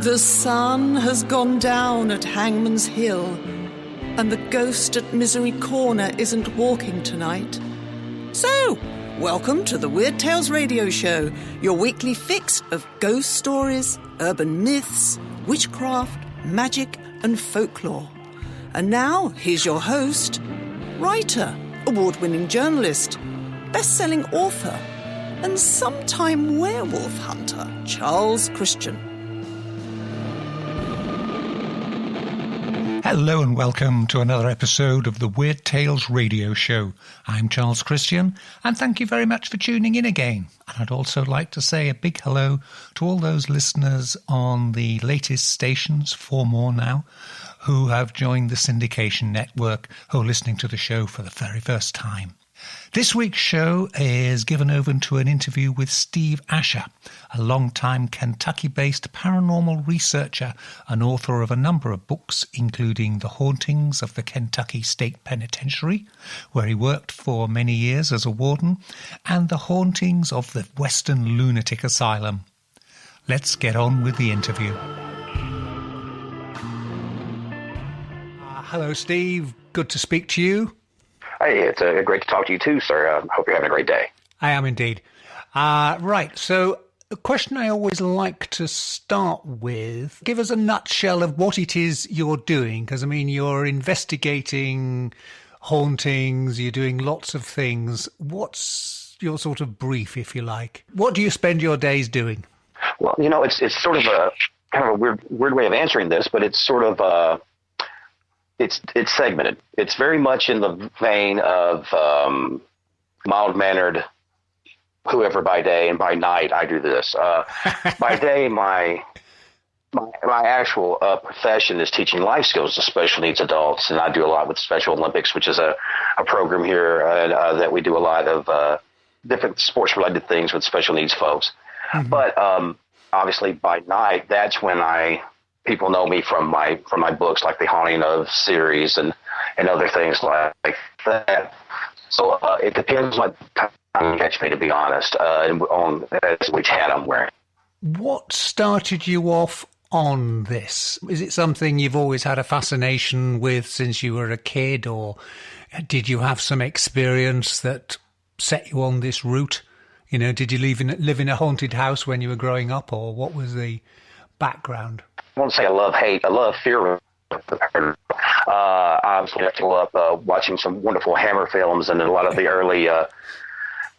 The sun has gone down at Hangman's Hill, and the ghost at Misery Corner isn't walking tonight. So, welcome to the Weird Tales Radio Show, your weekly fix of ghost stories, urban myths, witchcraft, magic, and folklore. And now, here's your host, writer, award-winning journalist, best-selling author, and sometime werewolf hunter, Charles Christian. Hello and welcome to another episode of the Weird Tales Radio Show. I'm Charles Christian, and thank you very much for tuning in again. And I'd also like to say a big hello to all those listeners on the latest stations, 4 more now, who have joined the syndication network, who are listening to the show for the very first time. This week's show is given over to an interview with Steve Asher, a long-time Kentucky-based paranormal researcher and author of a number of books, including The Hauntings of the Kentucky State Penitentiary, where he worked for many years as a warden, and The Hauntings of the Western Lunatic Asylum. Let's get on with the interview. Hello, Steve. Good to speak to you. Hey, it's great to talk to you too, sir. I hope you're having a great day. I am indeed. Right, so a question I always like to start with, give us a nutshell of what it is you're doing, because, I mean, you're investigating hauntings, you're doing lots of things. What's your sort of brief, if you like? What do you spend your days doing? Well, you know, it's sort of a kind of a weird way of answering this, but it's sort of it's segmented. It's very much in the vein of mild-mannered whoever by day, and by night I do this. By day, my actual profession is teaching life skills to special needs adults, and I do a lot with Special Olympics, which is a program here that we do a lot of different sports-related things with special needs folks. Mm-hmm. But obviously by night, that's when people know me from my books, like the Haunting of series and other things like that. So it depends what time you catch me, to be honest, on which hat I'm wearing. What started you off on this? Is it something you've always had a fascination with since you were a kid, or did you have some experience that set you on this route? You know, did you live in a haunted house when you were growing up, or what was the background? I won't say I love hate. I love fear. I was grew up watching some wonderful Hammer films and a lot of the early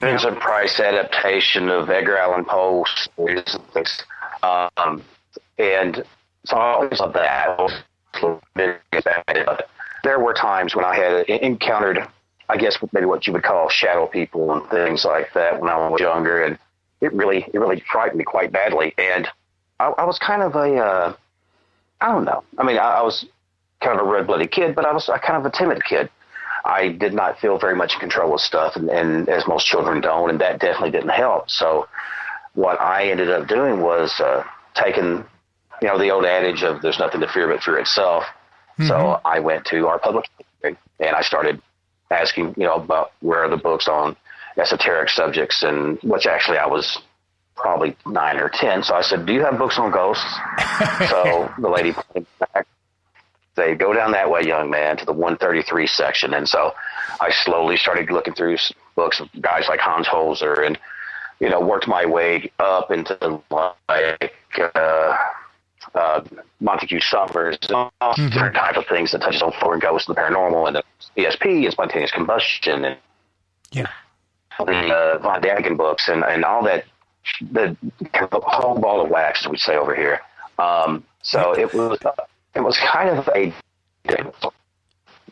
Vincent Price adaptation of Edgar Allan Poe stories and things. And so I always loved that. There were times when I had encountered, I guess, maybe what you would call shadow people and things like that when I was younger, and it really frightened me quite badly. And I was kind of I don't know. I mean, I was kind of a red-blooded kid, but I was kind of a timid kid. I did not feel very much in control of stuff, and as most children don't, and that definitely didn't help. So what I ended up doing was taking, you know, the old adage of there's nothing to fear but fear itself. Mm-hmm. So I went to our public library, and I started asking, you know, about where are the books on esoteric subjects, and which actually I was probably 9 or 10. So I said, do you have books on ghosts? So the lady came back. They go down that way, young man, to the 133 section. And so I slowly started looking through books of guys like Hans Holzer, and, you know, worked my way up into like Montague Summers, and different type of things that touches on foreign ghosts and the paranormal, and the ESP and spontaneous combustion, and the Von Daniken books, and all that. The whole ball of wax, as we say over here. So it was kind of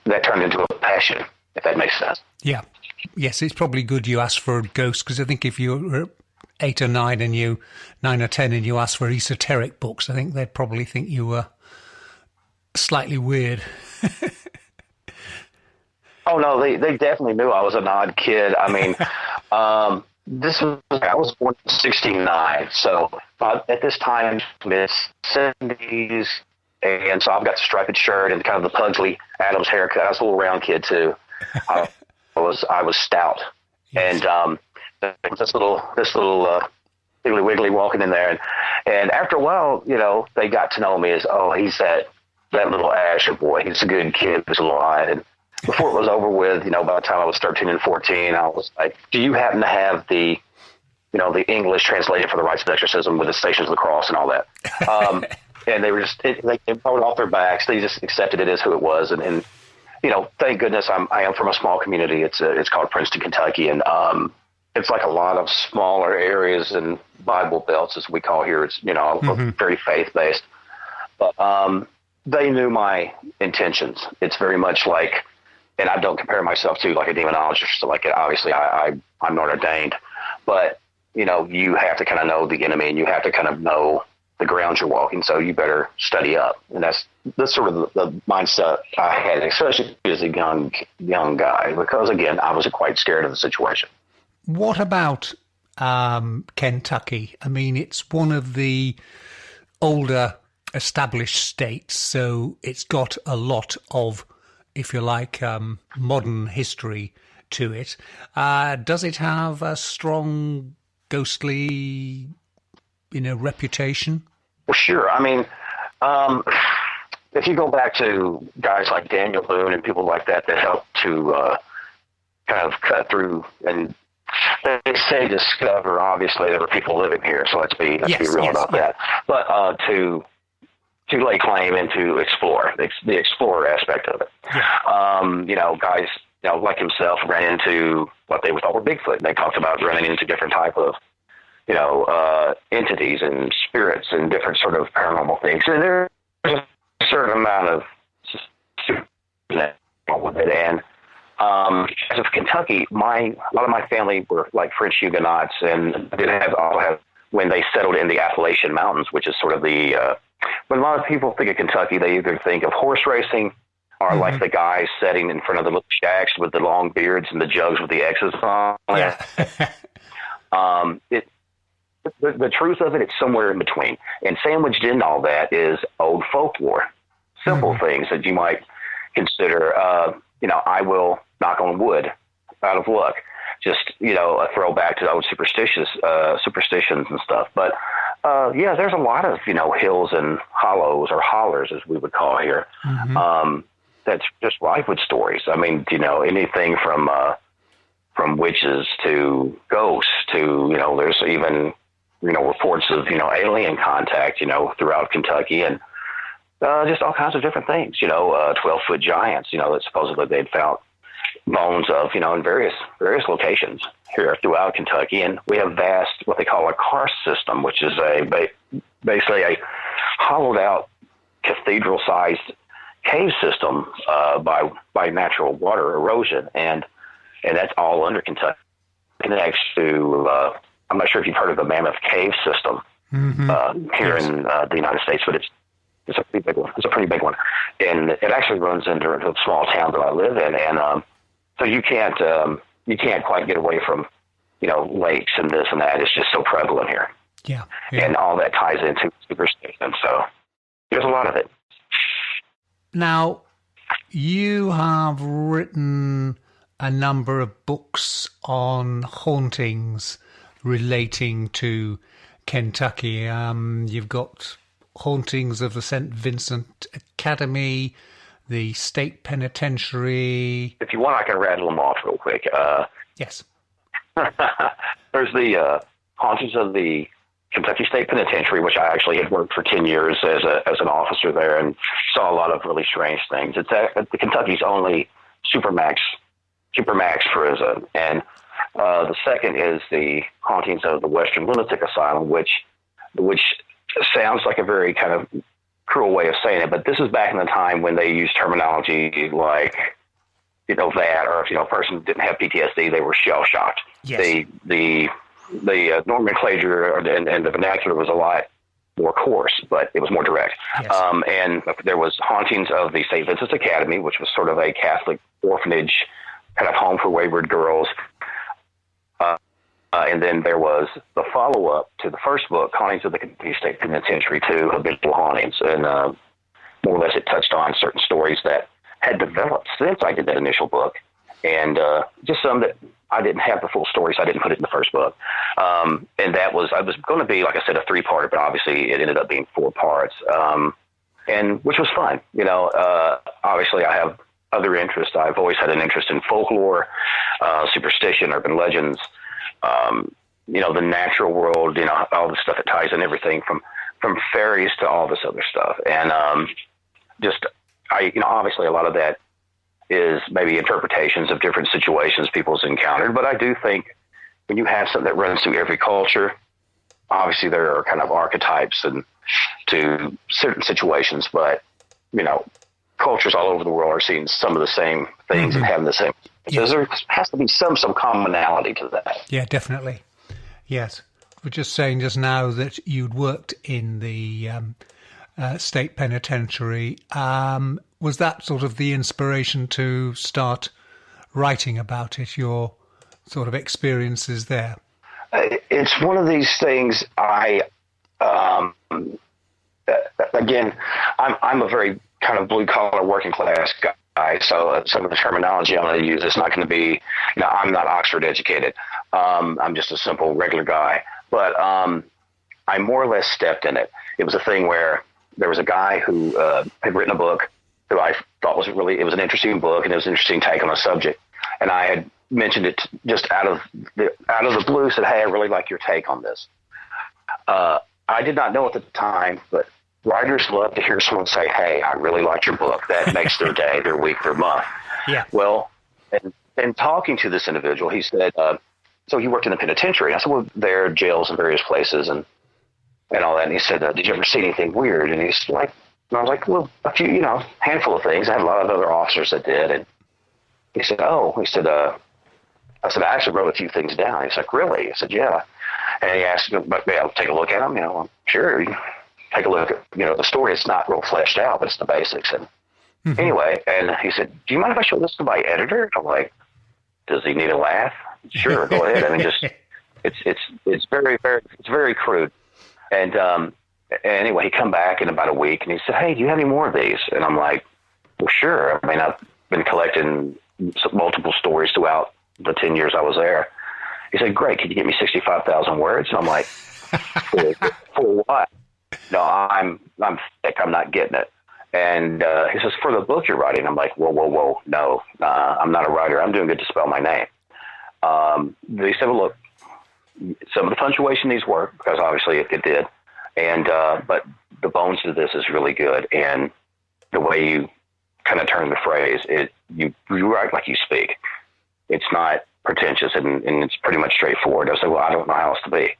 that turned into a passion, if that makes sense. Yeah. Yes, it's probably good you asked for a ghost, because I think if you were 8 or 9 and 9 or 10 and you asked for esoteric books, I think they'd probably think you were slightly weird. Oh no, they definitely knew I was an odd kid. I mean, I was born in 1969, so at this time, mid-70s, and so I've got the striped shirt and kind of the Pugsley Adams haircut. I was a little round kid too. I was stout, yes. And this little Piggly Wiggly walking in there. And after a while, they got to know me as, oh, he's that little Asher boy. He's a good kid who's alive. And before it was over with, by the time I was 13 and 14, I was like, do you happen to have the English translated for the rites of exorcism with the Stations of the Cross and all that? And they were just, they wrote it off their backs. They just accepted it as who it was. And thank goodness I am from a small community. It's called Princeton, Kentucky. And it's like a lot of smaller areas and Bible belts, as we call here. It's, very faith-based. But they knew my intentions. It's very much like, and I don't compare myself to like a demonologist. So like, obviously I'm not ordained, but you have to kind of know the enemy, and you have to kind of know the ground you're walking. So you better study up. And that's sort of the mindset I had, especially as a young guy, because again, I was quite scared of the situation. What about Kentucky? I mean, it's one of the older established states, so it's got a lot of, if you like, modern history to it. Does it have a strong ghostly, reputation? Well, sure. I mean, if you go back to guys like Daniel Boone and people like that helped to kind of cut through, and they say discover, obviously there were people living here, so let's be real about that. But to lay claim and to explore, the explorer aspect of it. Yeah. Guys, like himself ran into what they thought were Bigfoot. They talked about running into different type of, entities and spirits and different sort of paranormal things. And there's a certain amount of with it. And as of Kentucky, a lot of my family were like French Huguenots, and did have when they settled in the Appalachian Mountains, which is sort of the when a lot of people think of Kentucky, they either think of horse racing or like the guys sitting in front of the little shacks with the long beards and the jugs with the X's on. Yeah. The truth of it, it's somewhere in between. And sandwiched in all that is old folklore, simple things that you might consider. I will knock on wood out of luck. Just, a throwback to old superstitions and stuff. But, there's a lot of, hills and hollows, or hollers, as we would call here. That's just rife with stories. I mean, anything from witches to ghosts to, there's even, reports of, alien contact, throughout Kentucky, and just all kinds of different things, 12-foot giants, that supposedly they'd found bones of, in various locations here throughout Kentucky. And we have vast, what they call a karst system, which is basically a hollowed out cathedral-sized cave system by natural water erosion. And that's all under Kentucky. Connects to, I'm not sure if you've heard of the Mammoth Cave system here in the United States, but it's a pretty big one. It's a pretty big one. And it actually runs into a small town that I live in. And so you can't quite get away from, lakes and this and that. It's just so prevalent here. Yeah. And all that ties into superstition. So there's a lot of it. Now, you have written a number of books on hauntings relating to Kentucky. You've got Hauntings of the St. Vincent Academy, the State Penitentiary. If you want, I can rattle them off real quick. Yes. There's the Hauntings of the Kentucky State Penitentiary, which I actually had worked for 10 years as an officer there, and saw a lot of really strange things. It's the Kentucky's only supermax prison. And the second is the Hauntings of the Western Lunatic Asylum, which sounds like a very kind of cruel way of saying it, but this is back in the time when they used terminology like, that, or if, a person didn't have PTSD, they were shell-shocked. Yes. The nomenclature and the vernacular was a lot more coarse, but it was more direct. Yes. And there was Hauntings of the St. Vincent's Academy, which was sort of a Catholic orphanage, kind of home for wayward girls. And then there was the follow-up to the first book, Hauntings of the Kentucky State Penitentiary 2, Habitual Hauntings. And more or less it touched on certain stories that had developed since I did that initial book. And just some that I didn't have the full story, so I didn't put it in the first book. And that was, I was going to be, like I said, a 3-parter, but obviously it ended up being 4 parts. And which was fun. Obviously I have other interests. I've always had an interest in folklore, superstition, urban legends, the natural world, all the stuff that ties in everything from fairies to all this other stuff. And obviously a lot of that is maybe interpretations of different situations people's encountered. But I do think when you have something that runs through every culture, obviously there are kind of archetypes and to certain situations, but cultures all over the world are seeing some of the same things and having the same. Because there has to be some commonality to that. Yeah, definitely. Yes. We're just saying just now that you'd worked in the State Penitentiary. Was that sort of the inspiration to start writing about it, your sort of experiences there? It's one of these things again, I'm a very kind of blue-collar working class guy, so some of the terminology I'm going to use is not going to be, I'm not Oxford educated. I'm just a simple, regular guy. But I more or less stepped in it. It was a thing where there was a guy who had written a book who I thought it was an interesting book, and it was an interesting take on a subject. And I had mentioned it just out of the blue, said, hey, I really like your take on this. I did not know at the time, but writers love to hear someone say, hey, I really liked your book. That makes their day, their week, their month. Yeah. Well, and talking to this individual, he said, so you worked in the penitentiary. I said, well, there are jails in various places and all that. And he said, did you ever see anything weird? And he's like, and I was like, well, a few, handful of things. I had a lot of other officers that did. And he said, I said, I actually wrote a few things down. He's like, really? I said, yeah. And he asked me, I'll take a look at them. I'm sure. Take a look at, the story. It's not real fleshed out, but it's the basics. And anyway, and he said, do you mind if I show this to my editor? I'm like, does he need a laugh? Sure, go ahead. I mean, just it's very crude. And anyway, he come back in about a week and he said, hey, do you have any more of these? And I'm like, well, sure. I mean, I've been collecting multiple stories throughout the 10 years I was there. He said, great. Can you give me 65,000 words? And I'm like, for what? No, I'm thick. I'm not getting it. And he says, for the book you're writing. I'm like, whoa. No, I'm not a writer. I'm doing good to spell my name. They said, well, look, some of the punctuation needs work because obviously it did. And, but the bones of this is really good. And the way you kind of turn the phrase, you write like you speak. It's not pretentious and it's pretty much straightforward. I said, well, I don't know how else to be.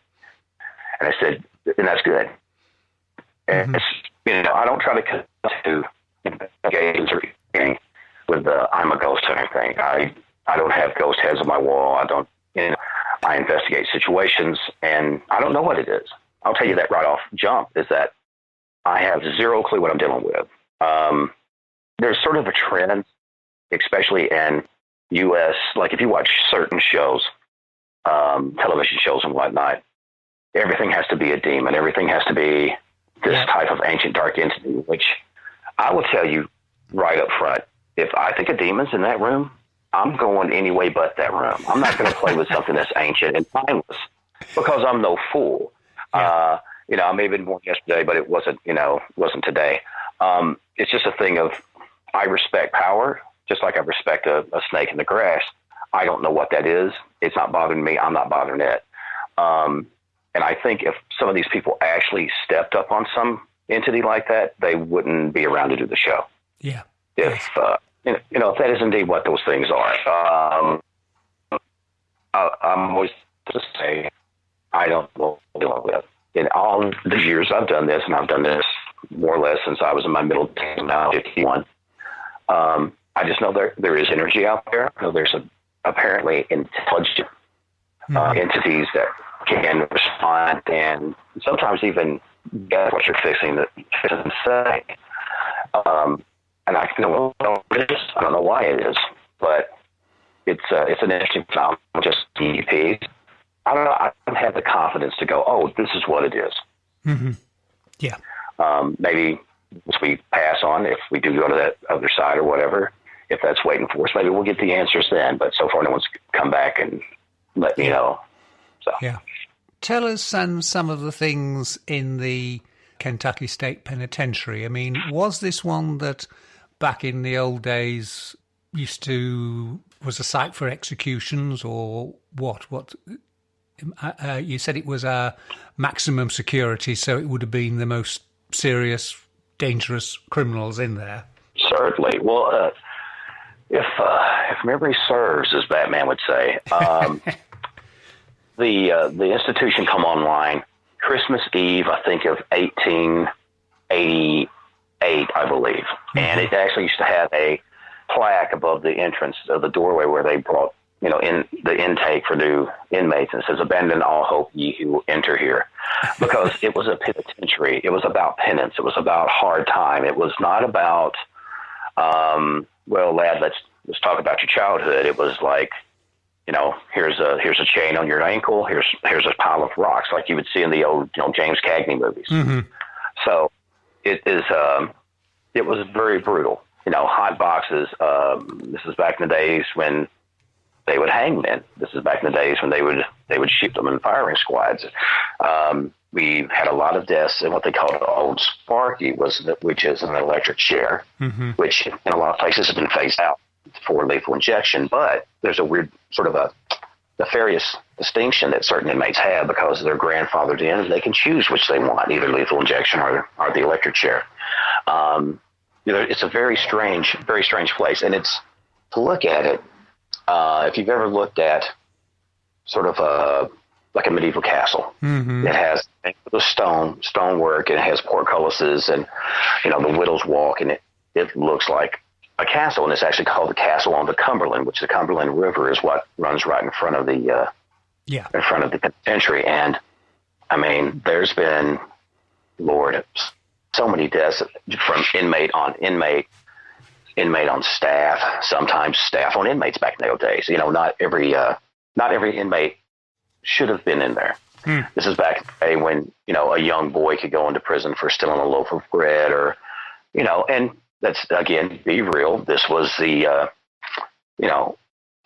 And I said, and that's good. And it's, I don't try to engage or anything with the I'm a ghost hunter thing. I don't have ghost heads on my wall. I don't, I investigate situations and I don't know what it is. I'll tell you that right off jump is that I have zero clue what I'm dealing with. There's sort of a trend, especially in U.S., like if you watch certain shows, television shows and whatnot, everything has to be a demon. Everything has to be this type of ancient dark entity, which I will tell you right up front, if I think a demon's in that room, I'm going any way but that room. I'm not going to play with something that's ancient and timeless because I'm no fool. Yeah. I may have been born yesterday, but it wasn't today. It's just a thing of, I respect power, just like I respect a snake in the grass. I don't know what that is. It's not bothering me. I'm not bothering it. And I think if some of these people actually stepped up on some entity like that, they wouldn't be around to do the show. Yeah. If if that is indeed what those things are, I'm always to say I don't know what to deal with. In all the years I've done this, and I've done this more or less since I was in my middle teens, now 51. I just know there is energy out there. I know there's apparently intelligent entities that can respond and sometimes even get what you're fixing to say. And I don't know what it is. I don't know why it is, but it's an interesting phenomenon. Just DEPs. I don't know. I don't have the confidence to go, oh, this is what it is. Mm-hmm. Yeah. Maybe once we pass on, if we do go to that other side or whatever, if that's waiting for us. Maybe we'll get the answers then. But so far, no one's come back and let me know. So yeah, tell us some of the things in the Kentucky State Penitentiary. I mean, was this one that back in the old days was a site for executions, or what? You said it was maximum security, so it would have been the most serious, dangerous criminals in there. Certainly. Well, if memory serves, as Batman would say, the institution come online Christmas Eve, I think, of 1888, I believe. Mm-hmm. And it actually used to have a plaque above the entrance of the doorway where they brought, in the intake for new inmates. And it says, "Abandon all hope, ye who enter here." Because it was a penitentiary. It was about penance. It was about hard time. It was not about, well, lad, let's talk about your childhood. It was like, here's a chain on your ankle. Here's a pile of rocks, like you would see in the old, James Cagney movies. Mm-hmm. So it was very brutal. Hot boxes. This is back in the days when they would hang men. This is back in the days when they would shoot them in firing squads. We had a lot of deaths in what they called Old Sparky, which is an electric chair, mm-hmm. which in a lot of places has been phased out for lethal injection. But there's a weird sort of a nefarious distinction that certain inmates have because they're grandfathered in, and they can choose which they want, either lethal injection or the electric chair. It's a very strange place, and it's, to look at it, if you've ever looked at sort of like a medieval castle, mm-hmm. It has the stonework, and it has portcullises, and the Widow's Walk, and it looks like a castle, and it's actually called the Castle on the Cumberland, which the Cumberland River is what runs right in front of the in front of the penitentiary. And I mean, there's been, Lord, so many deaths from inmate on staff, sometimes staff on inmates back in the old days. Not every inmate should have been in there. This is back in the day when, a young boy could go into prison for stealing a loaf of bread, or, and that's, again, be real. This was the,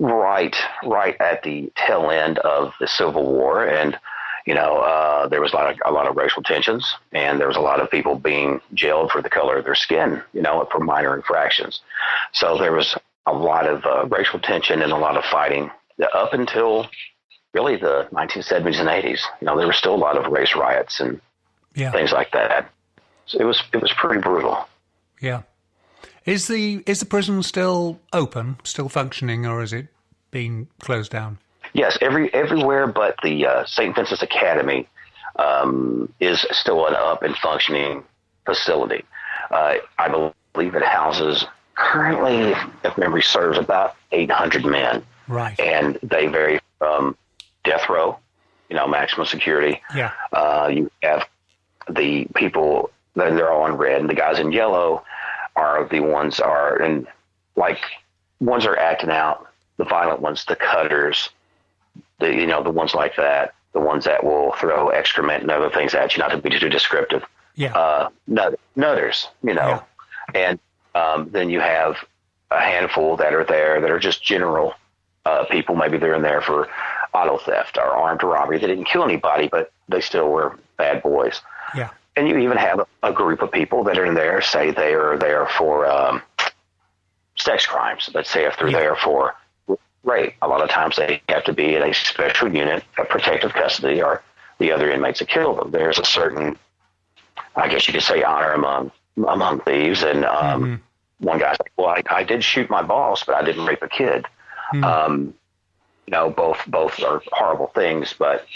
right at the tail end of the Civil War. And, there was a lot of racial tensions, and there was a lot of people being jailed for the color of their skin, for minor infractions. So there was a lot of racial tension and a lot of fighting up until really the 1970s and 80s. There were still a lot of race riots and things like that. So it was pretty brutal. Yeah. Is the prison still open, still functioning, or is it being closed down? Yes, everywhere but the St. Vincent's Academy is still an up and functioning facility. I believe it houses currently, if memory serves, about 800 men. Right. And they vary from death row, maximum security. Yeah. You have the people that they're all in red, and the guys in yellow are the ones ones are acting out, the violent ones, the cutters, the ones like that, the ones that will throw excrement and other things at you, not to be too descriptive. Yeah. Nutters, Yeah. And then you have a handful that are there that are just general people. Maybe they're in there for auto theft or armed robbery. They didn't kill anybody, but they still were bad boys. Yeah. And you even have a group of people that are in there, say they are there for sex crimes. Let's say if they're there for rape, a lot of times they have to be in a special unit of protective custody, or the other inmates that kill them. There's a certain, I guess you could say, honor among thieves. And one guy's like, well, I did shoot my boss, but I didn't rape a kid. Both are horrible things, but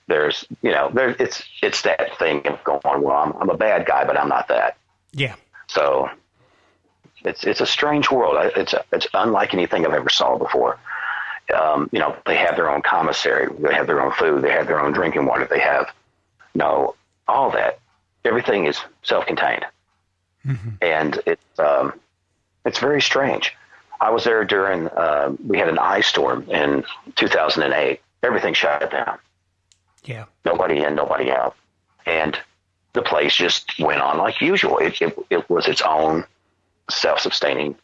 there's, it's that thing of going, well, I'm a bad guy, but I'm not that. Yeah. So it's a strange world. It's unlike anything I've ever saw before. They have their own commissary. They have their own food. They have their own drinking water. They have, all that. Everything is self-contained. Mm-hmm. And it's very strange. I was there during, we had an ice storm in 2008. Everything shut down. Yeah. Nobody in, nobody out. And the place just went on like usual. It was its own self-sustaining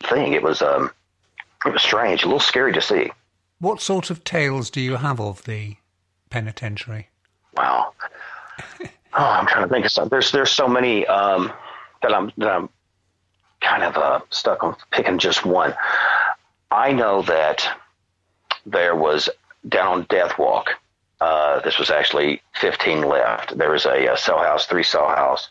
thing. It was strange, a little scary to see. What sort of tales do you have of the penitentiary? Wow. Oh, I'm trying to think of something. There's so many that I'm kind of stuck on picking just one. I know that there was down on Death Walk. This was actually 15 left. There was a cell house, 3 cell house,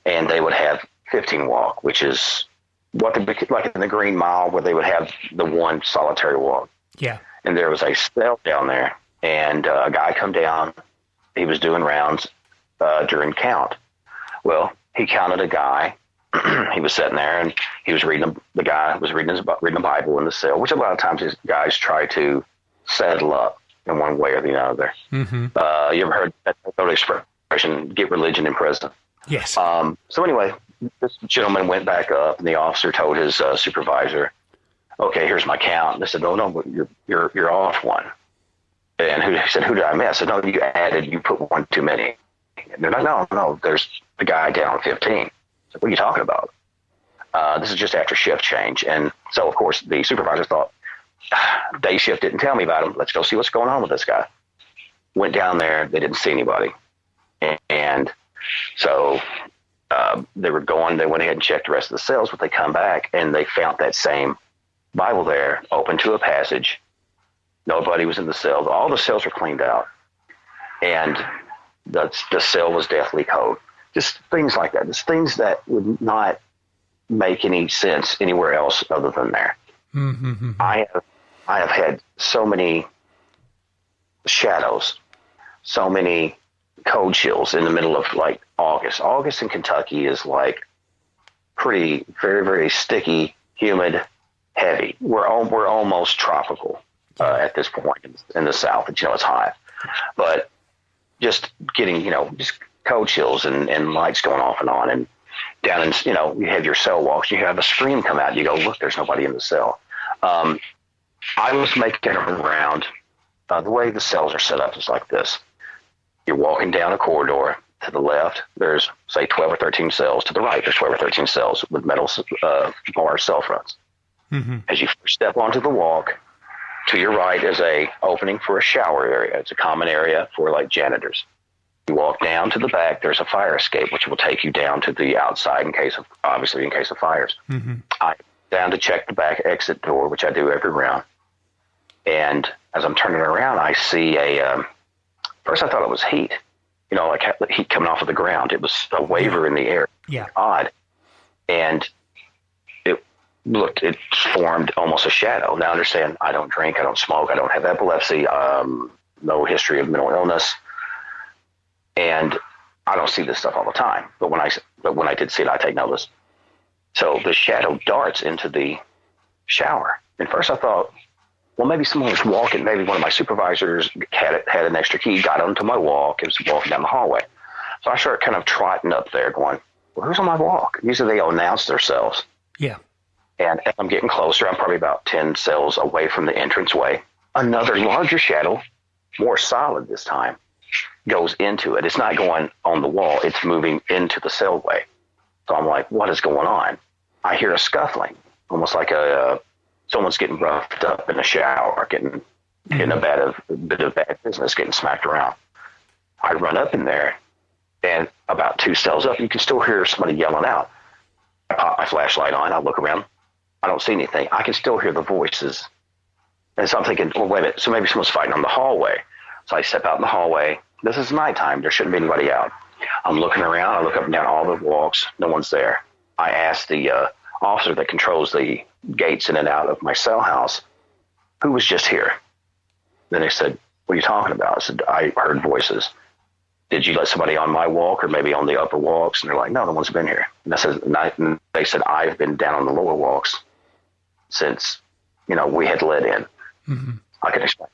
and they would have 15 walk, which is what they, like in the Green Mile, where they would have the one solitary walk. Yeah. And there was a cell down there, and a guy come down. He was doing rounds during count. Well, he counted a guy. He was sitting there, and he was reading. The guy was reading the Bible in the cell, which a lot of times these guys try to settle up in one way or the other. Mm-hmm. You ever heard that expression, get religion in prison? Yes. So anyway, this gentleman went back up, and the officer told his supervisor, "Okay, here's my count." And they said, "No, but you're off one." And he said, "Who did I miss?" I said, "No, you put one too many." And they're like, "No, there's the guy down 15." I said, "What are you talking about?" This is just after shift change. And so, of course, the supervisor thought, day shift didn't tell me about him. Let's go see what's going on with this guy. Went down there. They didn't see anybody. And so they went ahead and checked the rest of the cells, but they come back and they found that same Bible there, open to a passage. Nobody was in the cell. All the cells were cleaned out. And the cell was deathly cold. Just things like that. Just things that would not make any sense anywhere else other than there. Mm-hmm. I have had so many shadows, so many cold chills in the middle of like August. August in Kentucky is like pretty, very, very sticky, humid, heavy. We're almost tropical at this point in the South. But, it's hot. But just getting, just cold chills and lights going off and on. And down in, you have your cell walks. You have a scream come out. You go, look, there's nobody in the cell. I was making a round. The way the cells are set up is like this. You're walking down a corridor. To the left, there's, say, 12 or 13 cells. To the right, there's 12 or 13 cells with metal bar cell fronts. Mm-hmm. As you first step onto the walk, to your right is a opening for a shower area. It's a common area for, like, janitors. You walk down to the back, there's a fire escape, which will take you down to the outside in case of fires. Mm-hmm. I'm down to check the back exit door, which I do every round. And as I'm turning around, I see first I thought it was heat, like heat coming off of the ground. It was a waver in the air. Yeah. Odd. And it formed almost a shadow. Now understand, I don't drink, I don't smoke, I don't have epilepsy, no history of mental illness. And I don't see this stuff all the time. But when I did see it, I take notice. So the shadow darts into the shower. And first I thought, well, maybe someone was walking. Maybe one of my supervisors had an extra key, got onto my walk, and was walking down the hallway. So I started kind of trotting up there going, well, who's on my walk? Usually they announce themselves. Yeah. And as I'm getting closer, I'm probably about 10 cells away from the entranceway. Another larger shadow, more solid this time, goes into it. It's not going on the wall. It's moving into the cellway. So I'm like, what is going on? I hear a scuffling, almost like someone's getting roughed up in a shower, getting a bit of bad business, getting smacked around. I run up in there, and about 2 cells up, you can still hear somebody yelling out. I pop my flashlight on. I look around. I don't see anything. I can still hear the voices. And so I'm thinking, well, wait a minute. So maybe someone's fighting on the hallway. So I step out in the hallway. This is nighttime. There shouldn't be anybody out. I'm looking around. I look up and down all the walks. No one's there. I asked the officer that controls the gates in and out of my cell house, who was just here? Then they said, what are you talking about? I said, I heard voices. Did you let somebody on my walk or maybe on the upper walks? And they're like, no, no one's been here. And they said, I've been down on the lower walks since, we had let in. Mm-hmm. I can explain.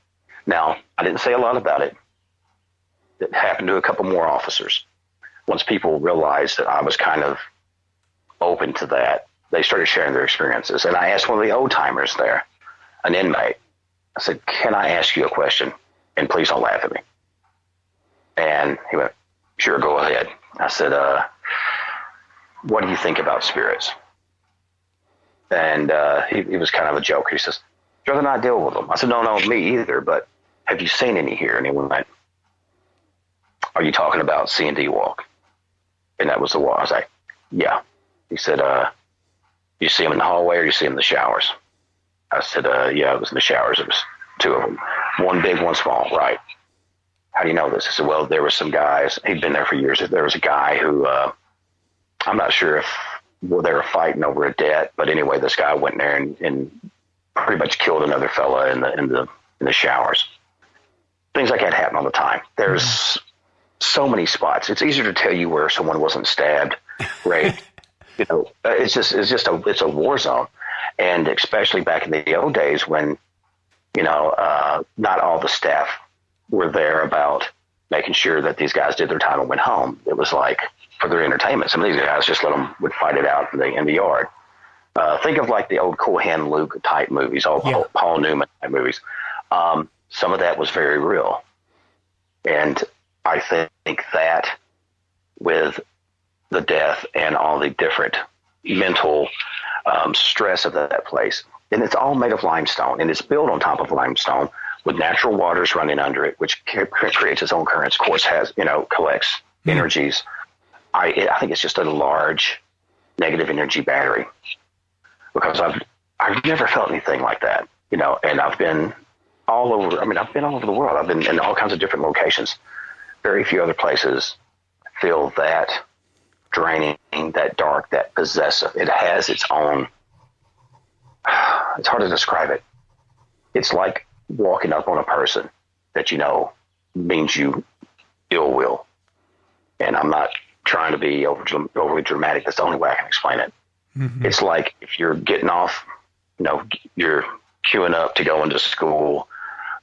Now, I didn't say a lot about it. It happened to a couple more officers. Once people realized that I was kind of open to that, they started sharing their experiences. And I asked one of the old timers there, an inmate, I said, can I ask you a question? And please don't laugh at me. And he went, sure, go ahead. I said, what do you think about spirits? And he was kind of a joker. He says, "You'd rather not deal with them." I said, "No, me either, but have you seen any here?" And he went, "Are you talking about C&D walk?" And that was the walk. I was like, "Yeah." He said, "You see them in the hallway or you see them in the showers?" I said, "Yeah, it was in the showers. It was two of them. One big, one small." "Right. How do you know this?" I said, "Well, there were some guys. He'd been there for years. There was a guy who, I'm not sure if they were fighting over a debt, but anyway, this guy went in there and pretty much killed another fella in the showers." Things like that happen all the time. There's so many spots. It's easier to tell you where someone wasn't stabbed, raped. It's a war zone. And especially back in the old days when, not all the staff were there about making sure that these guys did their time and went home. It was like for their entertainment. Some of these guys just would fight it out in the yard. Think of like the old Cool Hand Luke type movies, Paul Newman type movies. Some of that was very real. And I think that with the death and all the different mental stress of that place, and it's all made of limestone, and it's built on top of limestone with natural waters running under it, which creates its own currents. Quartz collects energies. I think it's just a large negative energy battery, because I've never felt anything like that, and I've been all over. I mean, I've been all over the world. I've been in all kinds of different locations. Very few other places feel that draining, that dark, that possessive. It has its own. It's hard to describe it. It's like walking up on a person that means you ill will. And I'm not trying to be overly dramatic. That's the only way I can explain it. Mm-hmm. It's like if you're getting off, you're queuing up to go into school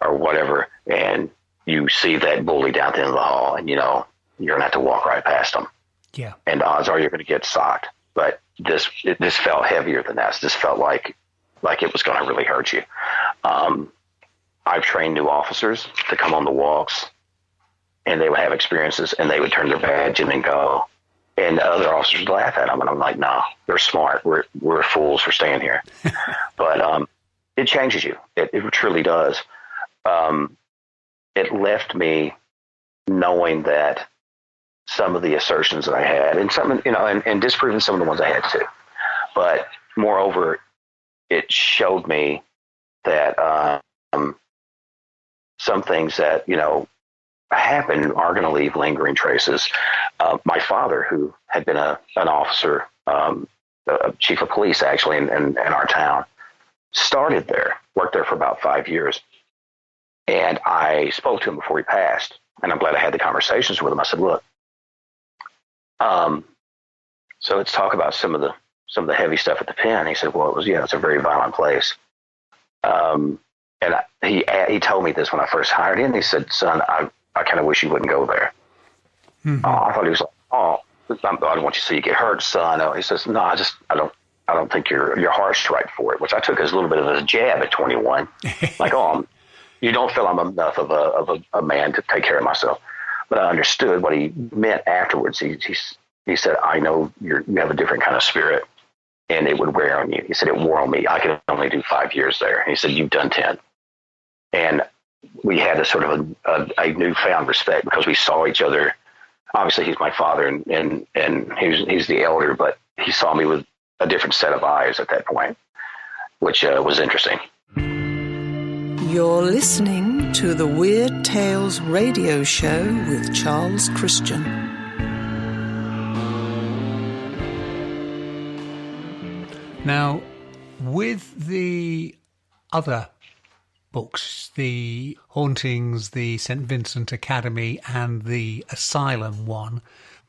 or whatever, and you see that bully down at the end of the hall, and you're going to have to walk right past them. Yeah. And the odds are you're going to get socked. But this felt heavier than that. This felt like it was going to really hurt you. I've trained new officers to come on the walks, and they would have experiences, and they would turn their badge in and go. And other officers would laugh at them, and I'm like, "No, they're smart. We're fools for staying here." But it changes you. It truly does. It left me knowing that some of the assertions that I had, and some, and disproving some of the ones I had too. But moreover, it showed me that some things that happen are going to leave lingering traces. My father, who had been an officer, a chief of police actually in our town, started there, worked there for about 5 years. And I spoke to him before he passed, and I'm glad I had the conversations with him. I said, "Look, so let's talk about some of the heavy stuff at the pen." He said, "Well, it's a very violent place." And he told me this when I first hired him. He said, "Son, I kind of wish you wouldn't go there." Mm-hmm. I thought he was like, "Oh, I don't want you to see you get hurt, son." He says, "No, I don't think your heart's right for it," which I took as a little bit of a jab at 21. Like, "Oh, you don't feel I'm enough of a man to take care of myself." But I understood what he meant afterwards. He said, "I know you have a different kind of spirit, and it would wear on you." He said, "It wore on me. I could only do 5 years there." He said, "You've done 10. And we had a sort of a newfound respect because we saw each other. Obviously, he's my father, and he's the elder, but he saw me with a different set of eyes at that point, which was interesting. You're listening to the Weird Tales radio show with Charles Christian. Now, with the other books, the Hauntings, the St. Vincent Academy, and the Asylum one,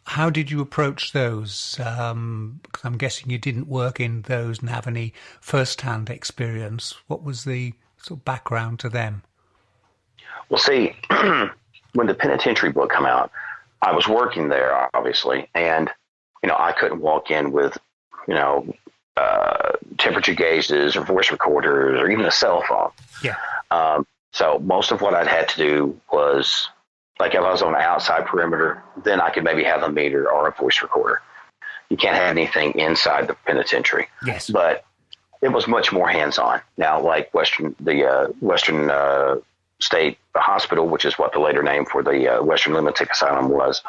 how did you approach those? Because I'm guessing you didn't work in those and have any first-hand experience. What was the sort of background to them? Well, see, when the penitentiary book came out, I was working there, obviously, and, I couldn't walk in with, temperature gauges or voice recorders or even a cell phone. Yeah. So most of what I'd had to do was, like, if I was on the outside perimeter, then I could maybe have a meter or a voice recorder. You can't have anything inside the penitentiary. Yes. But it was much more hands-on. Now, like Western State Hospital, which is what the later name for the Western Lunatic Asylum was,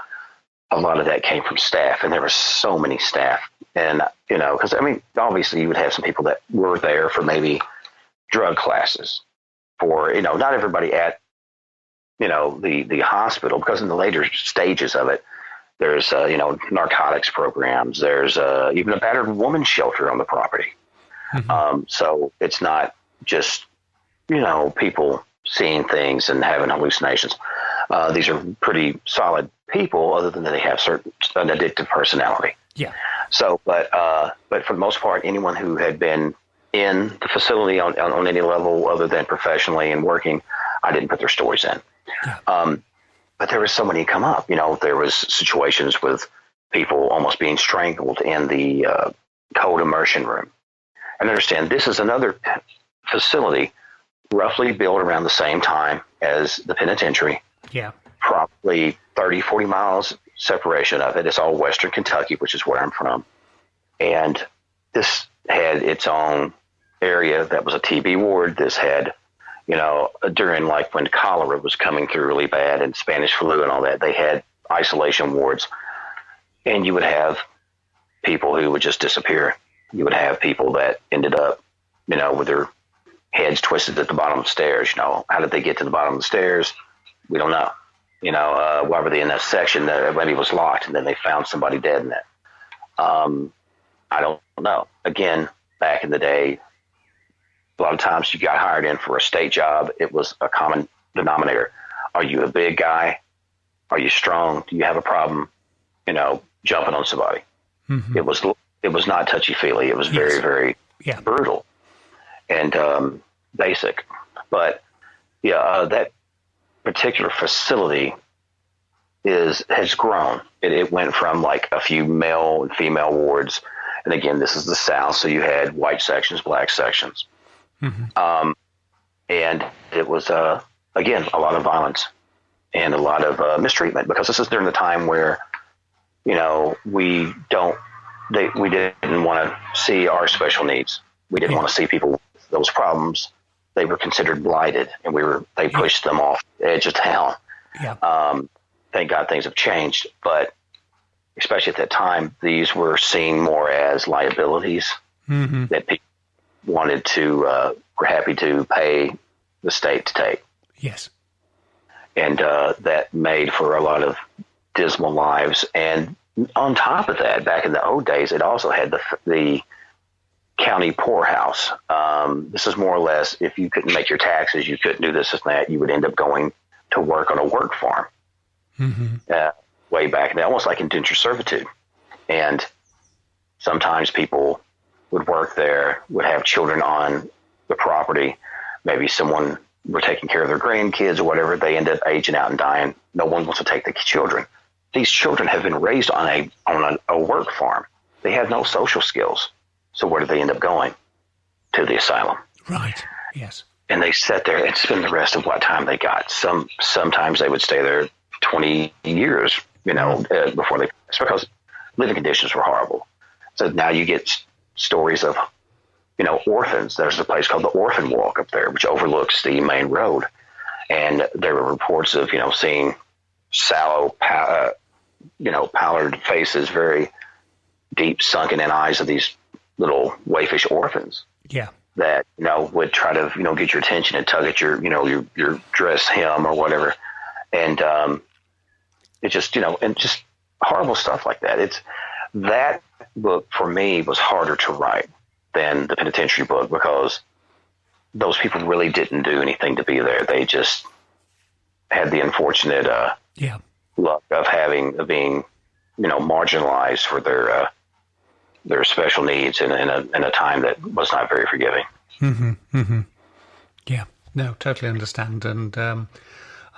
a lot of that came from staff, and there were so many staff. And, because, obviously you would have some people that were there for maybe drug classes for, not everybody at, the hospital, because in the later stages of it, there's, narcotics programs. There's even a battered woman shelter on the property. Mm-hmm. So it's not just, people seeing things and having hallucinations. These are pretty solid people, other than that they have an addictive personality. Yeah. So, but for the most part, anyone who had been in the facility on any level other than professionally and working, I didn't put their stories in. Yeah. But there was so many come up. There was situations with people almost being strangled in the cold immersion room. And understand, this is another facility roughly built around the same time as the penitentiary. Yeah. Probably 30, 40 miles separation of it. It's all Western Kentucky, which is where I'm from. And this had its own area that was a TB ward. This had, during like when cholera was coming through really bad and Spanish flu and all that, they had isolation wards. And you would have people who would just disappear. You would have people that ended up, with their heads twisted at the bottom of the stairs. How did they get to the bottom of the stairs? We don't know. Why were they in that section that maybe was locked and then they found somebody dead in it? I don't know. Again, back in the day, a lot of times you got hired in for a state job. It was a common denominator. Are you a big guy? Are you strong? Do you have a problem, jumping on somebody? Mm-hmm. It was not touchy-feely. It was very, very brutal and basic. But, that particular facility has grown. It went from like a few male and female wards. And again, this is the South, so you had white sections, black sections. Mm-hmm. And it was, again, a lot of violence and a lot of mistreatment, because this is during the time where, we didn't want to see our special needs. We didn't want to see people with those problems. They were considered blighted, and they pushed them off the edge of town. Yeah. Thank God things have changed, but especially at that time, these were seen more as liabilities that people wanted to, were happy to pay the state to take. Yes. And that made for a lot of dismal lives. And on top of that, back in the old days, it also had the county poorhouse. This is more or less, if you couldn't make your taxes, you couldn't do this and that, you would end up going to work on a work farm. Way back then, almost like indentured servitude. And sometimes people would work there, would have children on the property. Maybe someone were taking care of their grandkids or whatever. They end up aging out and dying. No one wants to take the children. These children have been raised on a work farm. They have no social skills. So where do they end up going? To the asylum. Right. Yes. And they sat there and spend the rest of what time they got. Sometimes they would stay there 20 years, before they, it's because living conditions were horrible. So now you get stories of, orphans. There's a place called the Orphan Walk up there, which overlooks the main road. And there were reports of, seeing sallow, pallid faces, very deep sunken in eyes of these little waifish orphans. Yeah. That, would try to, get your attention and tug at your dress hem or whatever. And, it just, and just horrible stuff like that. That book for me was harder to write than the penitentiary book, because those people really didn't do anything to be there. They just had the unfortunate luck of being marginalized for their special needs in a time that was not very forgiving. Mm-hmm, mm-hmm. Yeah, no, totally understand. And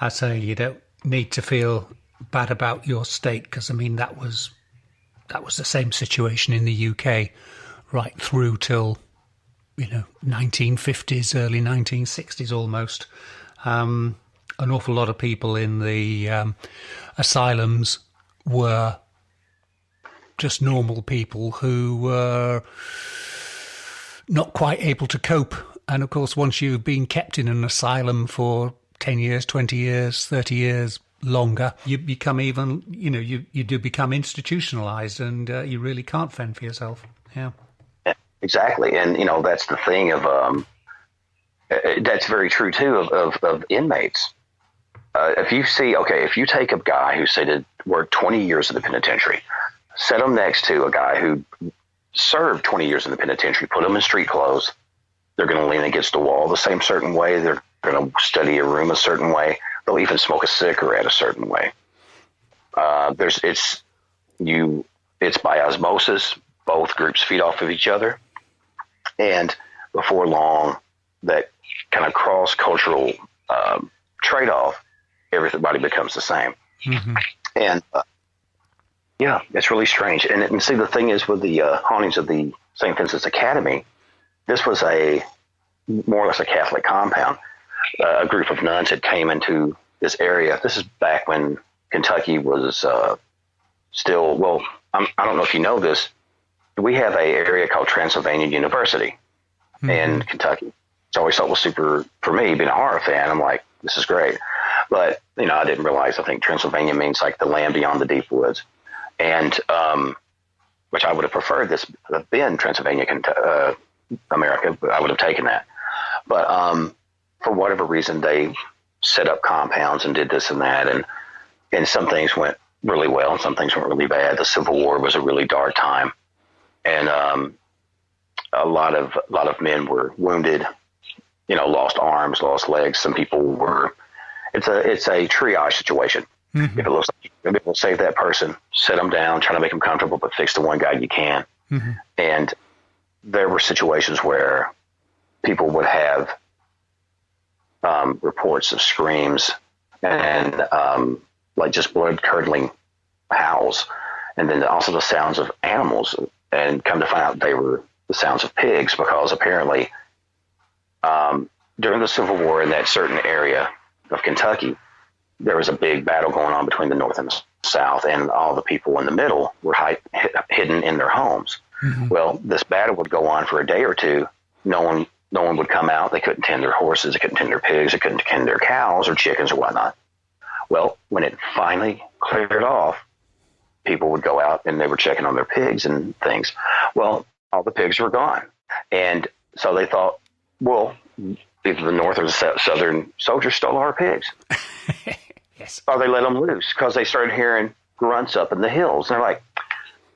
I say you don't need to feel bad about your state, because that was the same situation in the UK right through till 1950s, early 1960s almost. An awful lot of people in the asylums were just normal people who were not quite able to cope. And of course, once you've been kept in an asylum for 10 years, 20 years, 30 years, longer, you become even, you do become institutionalized, and you really can't fend for yourself. Yeah. Exactly. And, that's the thing of, that's very true too of inmates. If you take a guy who say did work 20 years in the penitentiary, set him next to a guy who served 20 years in the penitentiary, put him in street clothes, they're going to lean against the wall the same certain way. They're going to study a room a certain way. They'll even smoke a cigarette a certain way. It's by osmosis. Both groups feed off of each other. And before long, that kind of cross-cultural trade-off, everybody becomes the same. Mm-hmm. And it's really strange. And see, the thing is with the hauntings of the St. Vincent's Academy, this was more or less a Catholic compound. A group of nuns had came into this area. This is back when Kentucky was still, well, I don't know if you know this. We have an area called Transylvania University in Kentucky. Which I always thought was super, for me, being a horror fan, I'm like, this is great. But, I didn't realize, I think Transylvania means like the land beyond the deep woods. And, which I would have preferred this to have been Transylvania, America, but I would have taken that. But for whatever reason, they set up compounds and did this and that. And some things went really well and some things went really bad. The Civil War was a really dark time. And a lot of men were wounded, lost arms, lost legs. Some people were. It's a triage situation. Mm-hmm. If it looks like you're able to save that person, sit them down, try to make them comfortable, but fix the one guy you can. Mm-hmm. And there were situations where people would have reports of screams and like just blood-curdling howls, and then also the sounds of animals. And come to find out they were the sounds of pigs, because apparently during the Civil War in that certain area of Kentucky, there was a big battle going on between the North and the South, and all the people in the middle were hidden in their homes. Mm-hmm. Well, this battle would go on for a day or two. No one would come out. They couldn't tend their horses. They couldn't tend their pigs. They couldn't tend their cows or chickens or whatnot. Well, when it finally cleared off, people would go out and they were checking on their pigs and things. Well, all the pigs were gone. And so they thought, well, either the North or the Southern soldiers stole our pigs. Yes. Or they let them loose because they started hearing grunts up in the hills. And they're like,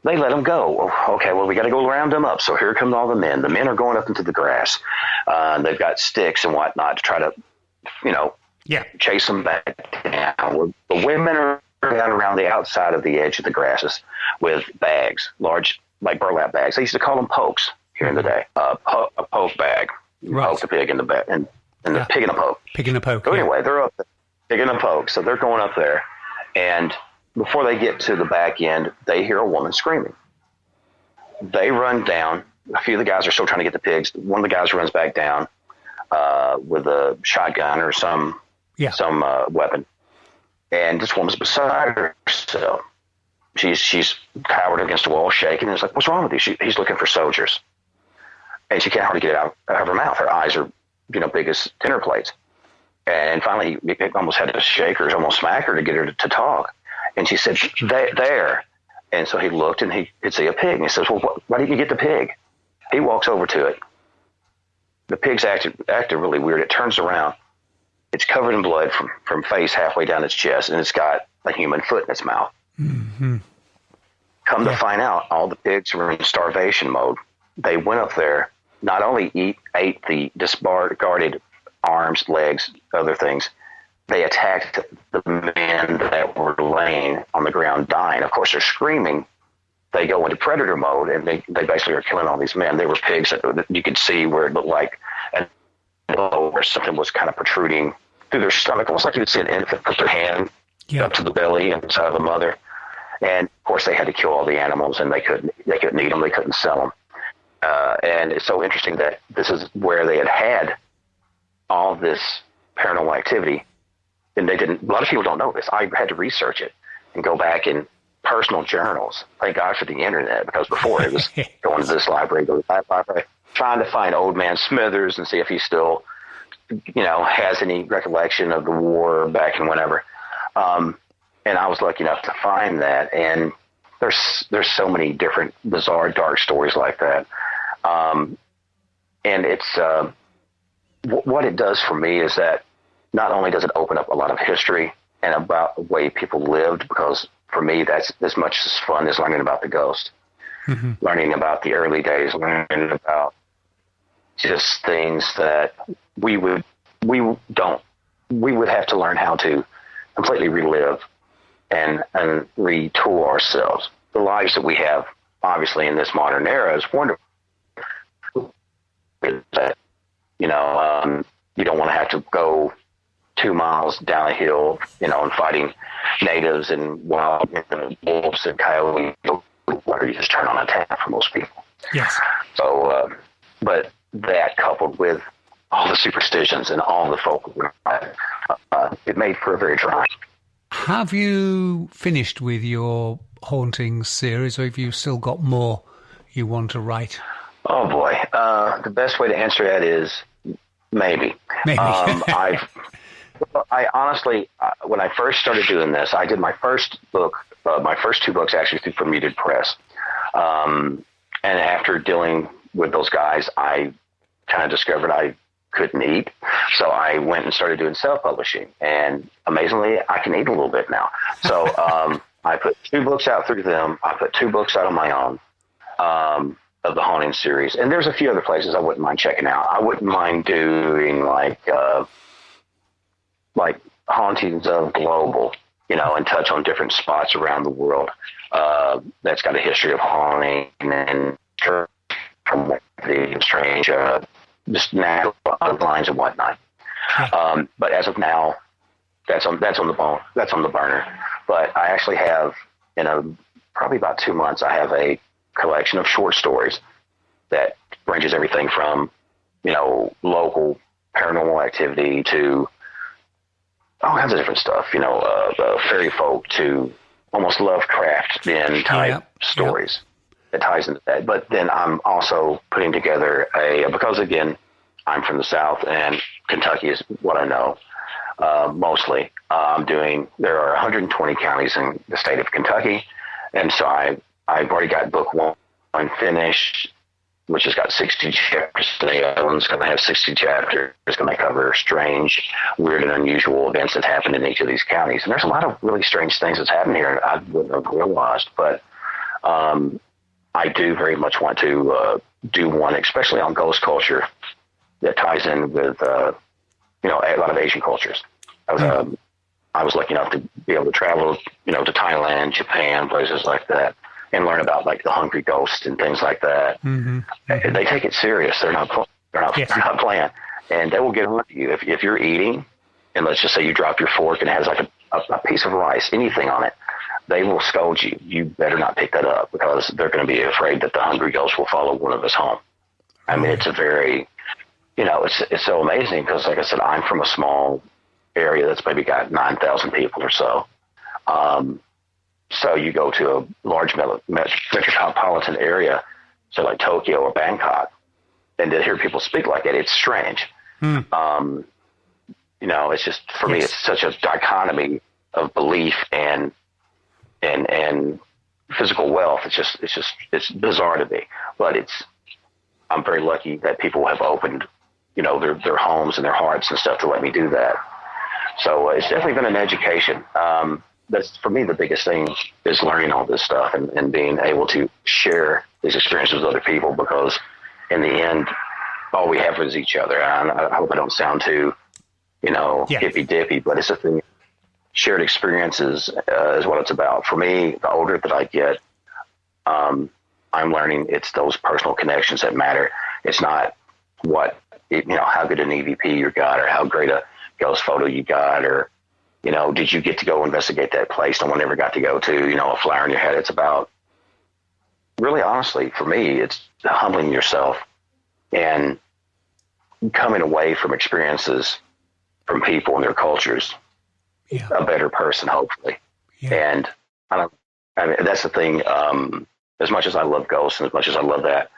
they let them go. Okay, well, we got to go round them up. So here come all the men. The men are going up into the grass. They've got sticks and whatnot to try to, chase them back down. The women are down around the outside of the edge of the grasses with bags, large, like burlap bags. They used to call them pokes here in the day. A poke bag. Right. Poke the pig in the back, and the pig in a poke. Pig in a poke. So anyway, they're up there, pig in a poke. So they're going up there, and before they get to the back end, they hear a woman screaming. They run down. A few of the guys are still trying to get the pigs. One of the guys runs back down with a shotgun or some weapon. And this woman's beside herself. She's cowered against the wall, shaking. And it's like, what's wrong with you? He's looking for soldiers. And she can't hardly get it out of her mouth. Her eyes are, big as dinner plates. And finally, he almost had to shake her, almost smack her to get her to talk. And she said, there. And so he looked and he could see a pig. And he says, well, why didn't you get the pig? He walks over to it. The pig's acted really weird. It turns around. It's covered in blood from face halfway down its chest, and it's got a human foot in its mouth. Mm-hmm. Come to find out, all the pigs were in starvation mode. They went up there, not only ate the discarded arms, legs, other things, they attacked the men that were laying on the ground dying. Of course, they're screaming. They go into predator mode, and they basically are killing all these men. They were pigs that you could see where it looked like where something was kind of protruding through their stomach, almost like you would see an infant put their hand up to the belly inside of the mother. And of course, they had to kill all the animals, and they couldn't eat them, they couldn't sell them. And it's so interesting that this is where they had all this paranormal activity, and they didn't. A lot of people don't know this. I had to research it and go back in personal journals. Thank God for the internet, because before it was going to this library, go to that library. trying to find Old Man Smithers and see if he still, has any recollection of the war back in whenever. And I was lucky enough to find that. And there's so many different bizarre, dark stories like that. And it's what it does for me is that not only does it open up a lot of history and about the way people lived, because for me that's as much as fun as learning about the ghost, learning about the early days, learning about just things that we would have to learn how to completely relive and retool ourselves. The lives that we have, obviously, in this modern era is wonderful. That, you don't want to have to go 2 miles down a hill, and fighting natives and wild wolves and coyotes, where you just turn on a tap for most people. Yes. So, but that coupled with all the superstitions and all the folklore, it made for a very dry. Have you finished with your Hauntings series, or have you still got more you want to write? Oh boy, the best way to answer that is maybe. Maybe. I honestly, when I first started doing this, I did my first book, my first 2 books actually through Bermuda Press. And after dealing with those guys, I kind of discovered I couldn't eat. So I went and started doing self-publishing. And amazingly, I can eat a little bit now. So I put 2 books out through them. I put 2 books out on my own of the Haunting series. And there's a few other places I wouldn't mind checking out. I wouldn't mind doing like Hauntings of Global, and touch on different spots around the world that's got a history of haunting and from the strange, just natural lines and whatnot. But as of now, that's on the burner. But I actually have, probably about 2 months, I have a collection of short stories that ranges everything from, local paranormal activity to all kinds of different stuff, fairy folk to almost Lovecraft-in type stories. That ties into that. But then I'm also putting together because again, I'm from the South and Kentucky is what I know mostly. There are 120 counties in the state of Kentucky. And so I've already got book 1 finished, which has got 60 chapters. The other one's going to have 60 chapters. It's going to cover strange, weird, and unusual events that happened in each of these counties. And there's a lot of really strange things that's happened here I wouldn't have realized. But I do very much want to do one, especially on ghost culture, that ties in with a lot of Asian cultures. I was lucky enough to be able to travel, to Thailand, Japan, places like that, and learn about like the hungry ghosts and things like that. They take it serious. They're not playing, and they will get on you if you're eating, and let's just say you drop your fork and it has like a piece of rice, anything on it. They will scold you. You better not pick that up because they're going to be afraid that the hungry ghost will follow one of us home. I mean, it's a very, it's so amazing because, like I said, I'm from a small area that's maybe got 9,000 people or so. So you go to a large metropolitan area, so like Tokyo or Bangkok, and to hear people speak like that, it's strange. It's just, for me, it's such a dichotomy of belief and physical wealth. It's bizarre to me, but I'm very lucky that people have opened, their homes and their hearts and stuff to let me do that. So it's definitely been an education. That's, for me, the biggest thing is learning all this stuff and being able to share these experiences with other people, because in the end, all we have is each other. I hope I don't sound too, hippy-dippy, but it's a thing. Shared experiences is what it's about. For me, the older that I get, I'm learning it's those personal connections that matter. It's not how good an EVP you got or how great a ghost photo you got, or, did you get to go investigate that place no one ever got to go to, a flower in your head. It's about, really honestly, for me, it's humbling yourself and coming away from experiences from people and their cultures a better person, hopefully. And that's the thing. As much as I love ghosts and as much as I love that,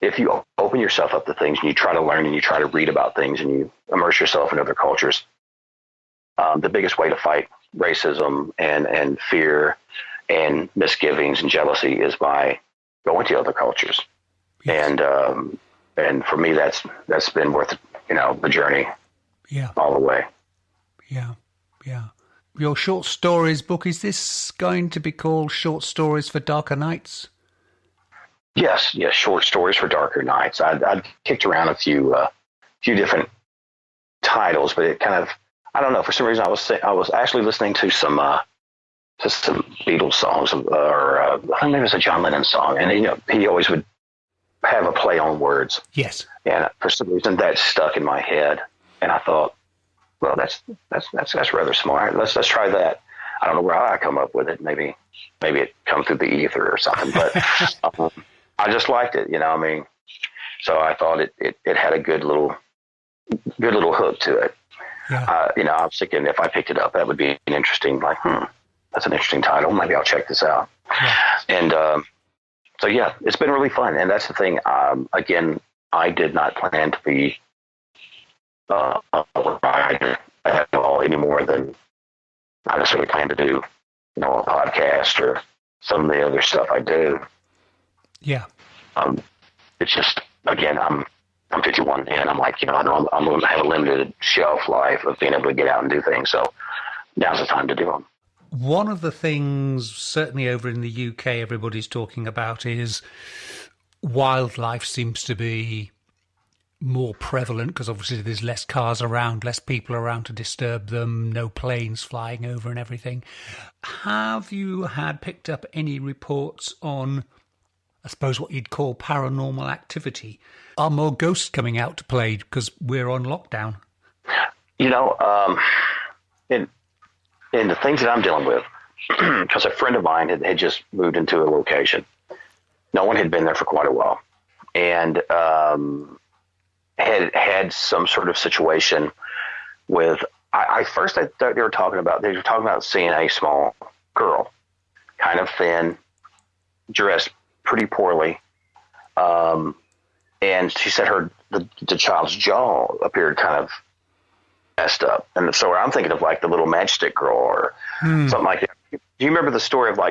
if you open yourself up to things and you try to learn and you try to read about things and you immerse yourself in other cultures, the biggest way to fight racism and fear and misgivings and jealousy is by going to other cultures. Yes. And for me, that's been worth, the journey. Yeah. All the way. Yeah. Yeah. Your short stories book, is this going to be called Short Stories for Darker Nights? Yes. Short Stories for Darker Nights. I'd kicked around a few different titles, but it kind of, I don't know, for some reason I was actually listening to some Beatles songs, or I think maybe it was a John Lennon song, and he always would have a play on words. Yes. And for some reason that stuck in my head, and I thought, well, that's rather smart. Let's try that. I don't know where I come up with it. Maybe it come through the ether or something, but I just liked it. So I thought it had a good little hook to it. Yeah. I was thinking if I picked it up, that would be an interesting, that's an interesting title. Maybe I'll check this out. Yeah. And so, yeah, it's been really fun. And that's the thing. Again, I did not plan to be a writer at all any more than I necessarily plan to do, a podcast or some of the other stuff I do. Yeah. It's just, again, I'm 51 and I'm like, I know I'm going to have a limited shelf life of being able to get out and do things. So now's the time to do them. One of the things, certainly over in the UK, everybody's talking about is wildlife seems to be more prevalent because obviously there's less cars around, less people around to disturb them, no planes flying over and everything. Have you picked up any reports on, I suppose, what you'd call paranormal activity? Are more ghosts coming out to play because we're on lockdown? In the things that I'm dealing with, because a friend of mine had just moved into a location. No one had been there for quite a while. And had some sort of situation with, I first I thought they were talking about seeing a small girl, kind of thin, dressed pretty poorly. And she said the child's jaw appeared kind of messed up. And so I'm thinking of like the little matchstick girl or something like that. Do you remember the story of do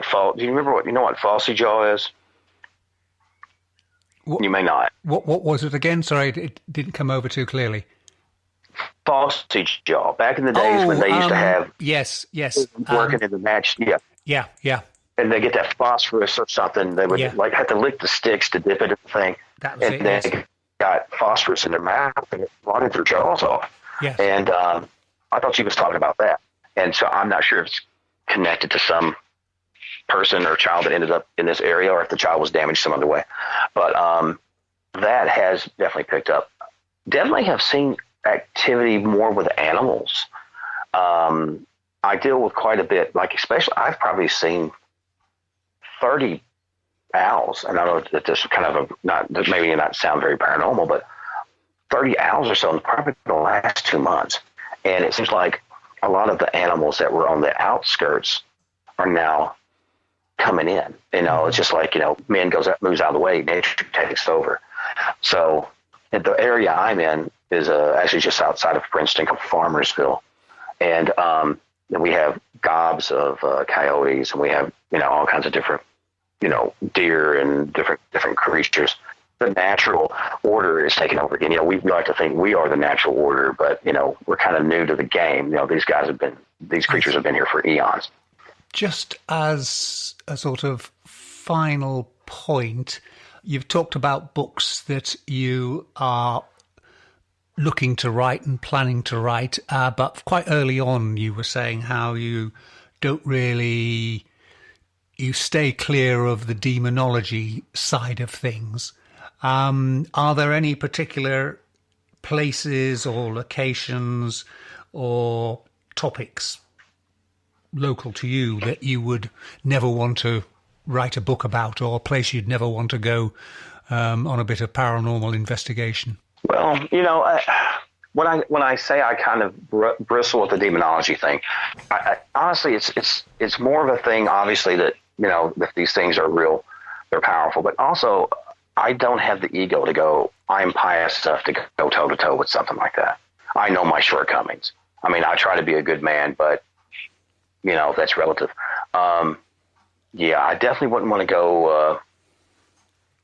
you remember what Falsey jaw is? You may not. What was it again? Sorry, it didn't come over too clearly. Falsey jaw. Back in the days when they used to have yes, working in the match. Yeah. And they get that phosphorus or something. They would have to lick the sticks to dip it in the thing. That was and they got phosphorus in their mouth and it rotted their jaws off. Yes. And I thought she was talking about that. And so I'm not sure if it's connected to some person or child that ended up in this area or if the child was damaged some other way. But that has definitely picked up. Definitely have seen activity more with animals. I deal with quite a bit, especially I've probably seen 30 owls. And I know that this kind of maybe not sound very paranormal, but 30 owls or so in probably the last 2 months. And it seems like a lot of the animals that were on the outskirts are now coming in. It's just like, man moves out of the way, nature takes over. So the area I'm in is actually just outside of Princeton, Farmersville. And then we have gobs of coyotes, and we have, all kinds of different, deer and different creatures. The natural order is taking over again. We like to think we are the natural order, but, we're kind of new to the game. These creatures have been here for eons. Just as a sort of final point, you've talked about books that you are looking to write and planning to write, but quite early on you were saying how you stay clear of the demonology side of things. Are there any particular places or locations or topics local to you that you would never want to write a book about, or a place you'd never want to go on a bit of paranormal investigation? Well, when I say I kind of bristle with the demonology thing, I honestly, it's more of a thing, obviously, that, that these things are real, they're powerful, but also I don't have the ego to go, I'm pious enough to go toe-to-toe with something like that. I know my shortcomings. I mean, I try to be a good man, but, that's relative. Yeah, I definitely wouldn't want to go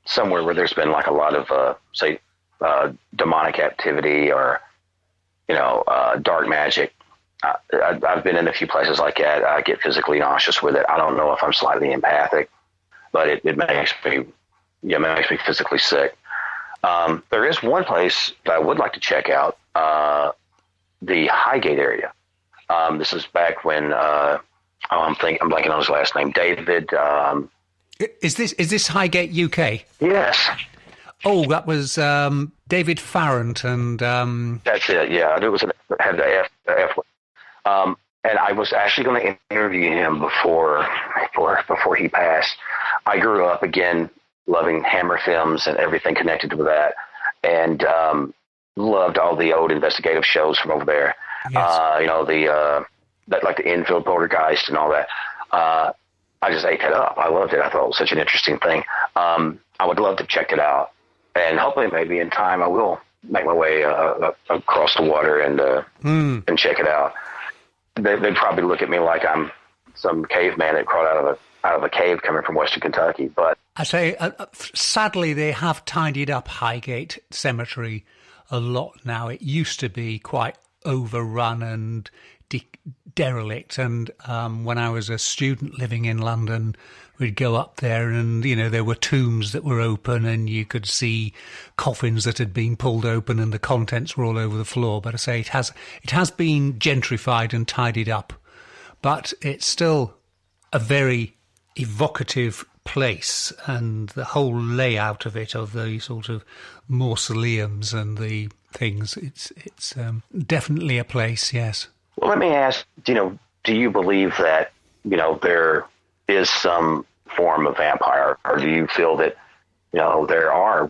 somewhere where there's been like a lot of, say, demonic activity or, dark magic. I've been in a few places like that. I get physically nauseous with it. I don't know if I'm slightly empathic, but it makes me physically sick. There is one place that I would like to check out, the Highgate area. This is back when I'm blanking on his last name, David. Is this Highgate, UK? Yes. Oh, that was David Farrant and. That's it. Yeah, it was had the F. And I was actually going to interview him before he passed. I grew up again loving Hammer films and everything connected to that, and loved all the old investigative shows from over there. Yes. Like the Enfield Poltergeist and all that. I just ate that up. I loved it. I thought it was such an interesting thing. I would love to check it out, and hopefully, maybe in time, I will make my way across the water and check it out. They'd probably look at me like I'm some caveman that crawled out of a cave coming from Western Kentucky. But I say, sadly, they have tidied up Highgate Cemetery a lot now. It used to be quite overrun and derelict. And when I was a student living in London, we'd go up there and, there were tombs that were open and you could see coffins that had been pulled open and the contents were all over the floor. But I say it has been gentrified and tidied up, but it's still a very evocative place, and the whole layout of it, of the sort of mausoleums and the things, it's definitely a place, yes. Well, let me ask, do you believe that, there is some form of vampire, or do you feel that, there are,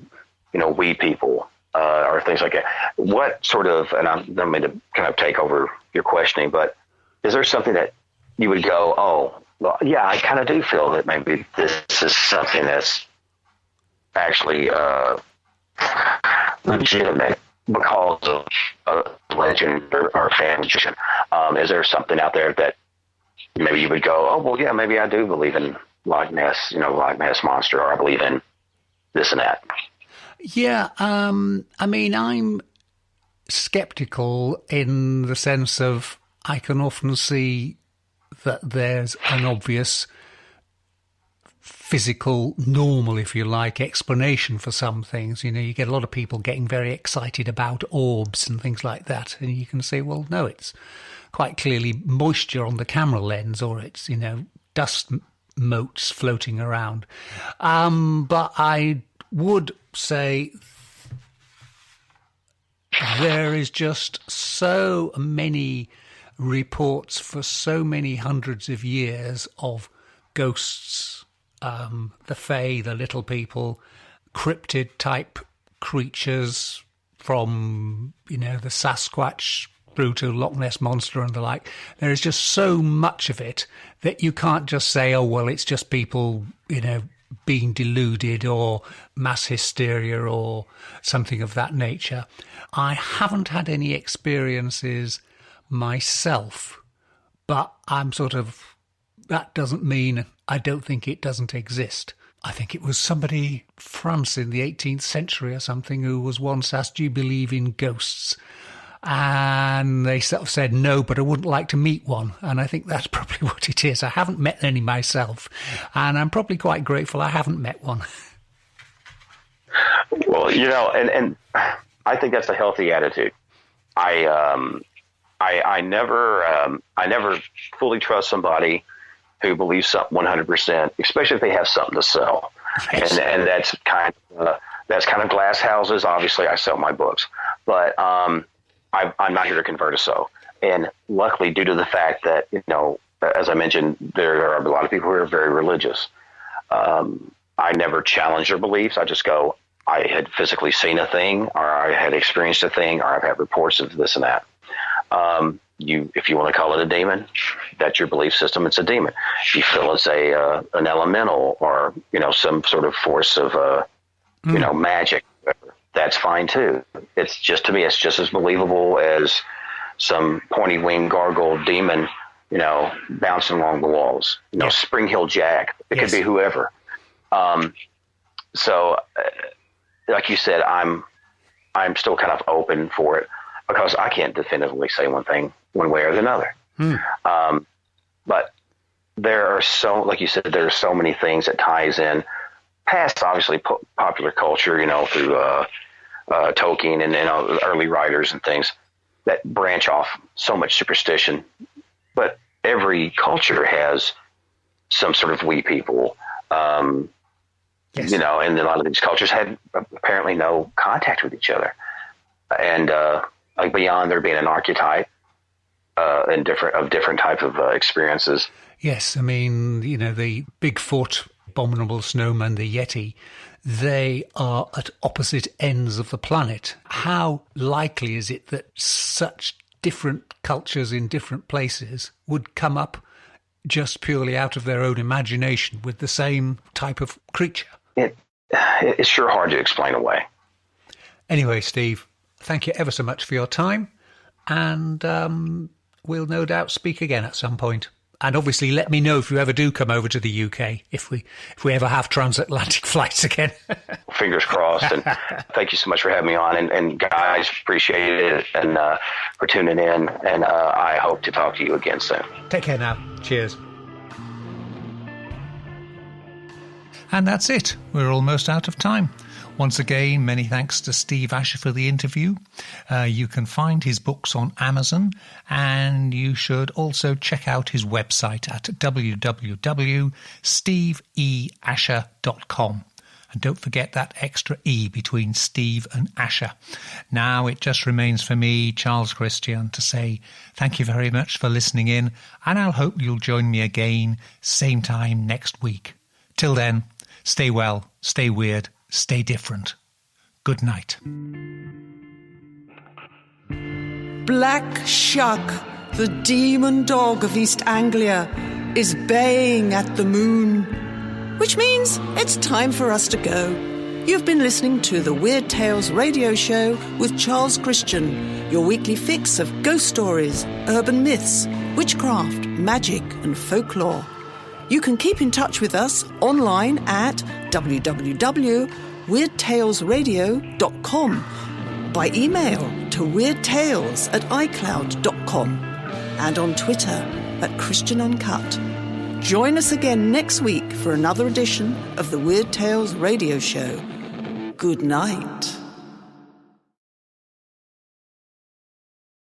we people, or things like that? What sort of, and I don't mean to kind of take over your questioning, but is there something that you would go, oh, well, yeah, I kind of do feel that maybe this is something that's actually legitimate because of legend or fan tradition? Is there something out there that maybe you would go, oh, well, yeah, maybe I do believe in Loch Ness, Loch Ness Monster, or I believe in this and that? Yeah, I mean, I'm skeptical in the sense of I can often see that there's an obvious physical, normal, if you like, explanation for some things. You get a lot of people getting very excited about orbs and things like that, and you can say, well, no, it's quite clearly moisture on the camera lens, or it's, dust motes floating around. But I would say there is just so many reports for so many hundreds of years of ghosts, the Fae, the little people, cryptid type creatures from, the Sasquatch through to Loch Ness Monster and the like. There is just so much of it that you can't just say, oh, well, it's just people, being deluded or mass hysteria or something of that nature. I haven't had any experiences myself, but that doesn't mean I don't think it doesn't exist. I think it was somebody, France in the 18th century or something, who was once asked, do you believe in ghosts? And they sort of said, no, but I wouldn't like to meet one. And I think that's probably what it is. I haven't met any myself, and I'm probably quite grateful I haven't met one. Well, and I think that's a healthy attitude. I never fully trust somebody who believes something 100%, especially if they have something to sell. Yes. And that's kind of glass houses. Obviously, I sell my books, but I'm not here to convert a soul. And luckily, due to the fact that, as I mentioned, there are a lot of people who are very religious. I never challenge their beliefs. I just go, I had physically seen a thing, or I had experienced a thing, or I've had reports of this and that. If you want to call it a demon, that's your belief system. It's a demon. You feel it's an elemental, or some sort of force of magic. That's fine too. It's just, to me, it's just as believable as some pointy winged gargoyle demon, bouncing along the walls. Spring Hill Jack. It could be whoever. So, like you said, I'm still kind of open for it because I can't definitively say one thing one way or another. But there are like you said, there are so many things that ties in past, obviously, popular culture, through Tolkien and early writers and things that branch off so much superstition. But every culture has some sort of wee people, and a lot of these cultures had apparently no contact with each other. And like beyond there being an archetype and different type of experiences. Yes, I mean, the Bigfoot, abominable snowman, the Yeti, they are at opposite ends of the planet. How likely is it that such different cultures in different places would come up just purely out of their own imagination with the same type of creature? It's sure hard to explain away. Anyway, Steve, thank you ever so much for your time, and we'll no doubt speak again at some point. And obviously, let me know if you ever do come over to the UK, if we ever have transatlantic flights again. Fingers crossed. And thank you so much for having me on. And guys, appreciate it, and for tuning in. And I hope to talk to you again soon. Take care now. Cheers. And that's it. We're almost out of time. Once again, many thanks to Steve Asher for the interview. You can find his books on Amazon, and you should also check out his website at www.steveeasher.com. And don't forget that extra E between Steve and Asher. Now it just remains for me, Charles Christian, to say thank you very much for listening in, and I'll hope you'll join me again, same time next week. Till then, stay well, stay weird, stay different. Good night. Black Shuck, the demon dog of East Anglia, is baying at the moon, which means it's time for us to go. You've been listening to the Weird Tales radio show with Charles Christian, your weekly fix of ghost stories, urban myths, witchcraft, magic and folklore. You can keep in touch with us online at www.weirdtalesradio.com, by email to weirdtales@icloud.com, and on Twitter @ChristianUncut. Join us again next week for another edition of the Weird Tales radio show. Good night.